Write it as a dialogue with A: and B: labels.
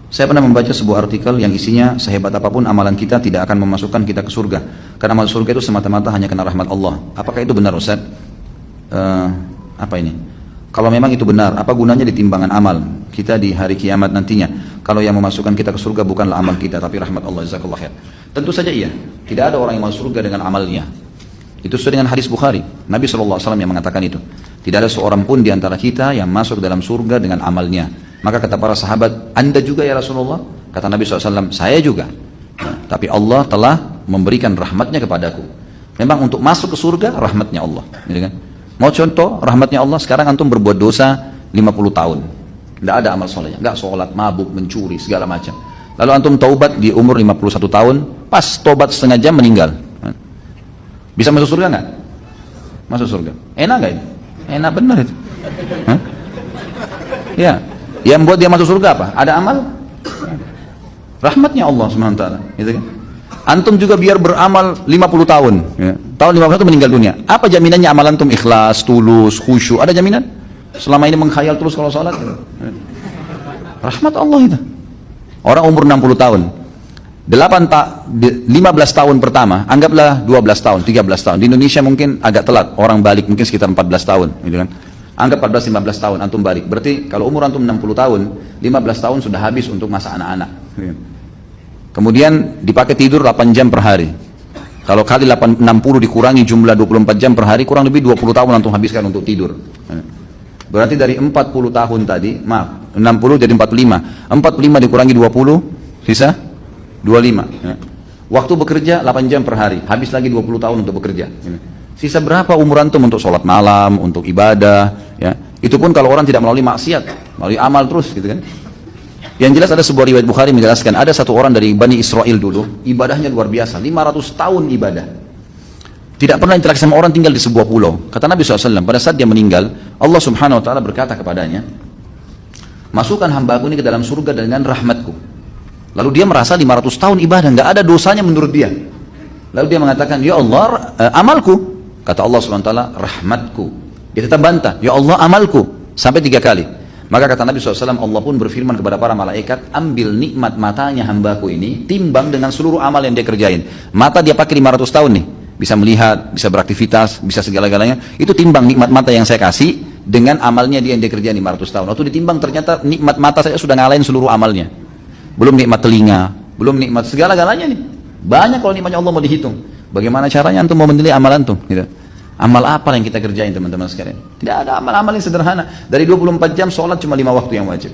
A: Saya pernah membaca sebuah artikel yang isinya sehebat apapun amalan kita tidak akan memasukkan kita ke surga. Karena amal surga itu semata-mata hanya karena rahmat Allah. Apakah itu benar, Ustaz? Apa ini? Kalau memang itu benar, apa gunanya di timbangan amal kita di hari kiamat nantinya? Kalau yang memasukkan kita ke surga bukanlah amal kita, tapi rahmat Allah. Jazakallah khair. Tentu saja iya. Tidak ada orang yang masuk surga dengan amalnya. Itu sesuai dengan hadis Bukhari. Nabi SAW yang mengatakan itu. Tidak ada seorang pun di antara kita yang masuk dalam surga dengan amalnya. Maka kata para sahabat, Anda juga ya Rasulullah? Kata Nabi SAW, saya juga. Nah, tapi Allah telah memberikan rahmatnya kepadaku. Memang untuk masuk ke surga, rahmatnya Allah. Gitu kan? Mau contoh, rahmatnya Allah, sekarang antum berbuat dosa 50 tahun. Tidak ada amal solehnya. Nggak sholat, mabuk, mencuri, segala macam. Lalu antum taubat di umur 51 tahun, pas taubat setengah jam meninggal. Bisa masuk surga nggak? Masuk surga. Enak nggak itu? Enak benar itu. Hah? Ya. Yang buat dia masuk surga apa? Ada amal? Rahmatnya Allah SWT, gitu kan? Antum juga biar beramal 50 tahun, ya. Tahun 51 meninggal dunia. Apa jaminannya amal antum ikhlas, tulus, khusyuk? Ada jaminan? Selama ini mengkhayal terus kalau sholat, ya. Rahmat Allah itu. Orang umur 60 tahun, 15 tahun pertama, anggaplah 12 tahun, 13 tahun. Di Indonesia mungkin agak telat, orang balik mungkin sekitar 14 tahun, gitu kan? Anggap 14-15 tahun antum balik. Berarti kalau umur antum 60 tahun, 15 tahun sudah habis untuk masa anak-anak. Kemudian dipakai tidur 8 jam per hari. Kalau kali 60 dikurangi jumlah 24 jam per hari, kurang lebih 20 tahun antum habiskan untuk tidur. Berarti dari 40 tahun tadi, maaf, 60 jadi 45. 45 dikurangi 20, sisa 25. Waktu bekerja 8 jam per hari, habis lagi 20 tahun untuk bekerja. Sisa berapa umur antum untuk sholat malam, untuk ibadah, ya? Itu pun kalau orang tidak melalui maksiat, melalui amal terus, gitu kan? Yang jelas ada sebuah riwayat Bukhari menjelaskan, ada satu orang dari Bani Israel dulu, ibadahnya luar biasa, 500 tahun ibadah. Tidak pernah interaksi sama orang, tinggal di sebuah pulau. Kata Nabi SAW, pada saat dia meninggal, Allah Subhanahu Wa Taala berkata kepadanya, masukkan hambaku ini ke dalam surga dengan rahmatku. Lalu dia merasa 500 tahun ibadah, nggak ada dosanya menurut dia. Lalu dia mengatakan, ya Allah, amalku. Kata Allah SWT, rahmatku. Dia tetap bantah, ya Allah amalku. Sampai 3 kali. Maka kata Nabi SAW, Allah pun berfirman kepada para malaikat, ambil nikmat matanya hambaku ini, timbang dengan seluruh amal yang dia kerjain. Mata dia pakai 500 tahun nih. Bisa melihat, bisa beraktivitas, bisa segala-galanya. Itu timbang nikmat mata yang saya kasih, dengan amalnya dia yang dia kerjain 500 tahun. Waktu ditimbang ternyata nikmat mata saya sudah ngalahin seluruh amalnya. Belum nikmat telinga, belum nikmat segala-galanya nih. Banyak kalau nikmatnya Allah mau dihitung. Bagaimana caranya antum mau menilai amal antum? Gitu. Amal apa yang kita kerjain teman-teman sekalian? Tidak ada amal-amal yang sederhana. Dari 24 jam sholat cuma 5 waktu yang wajib.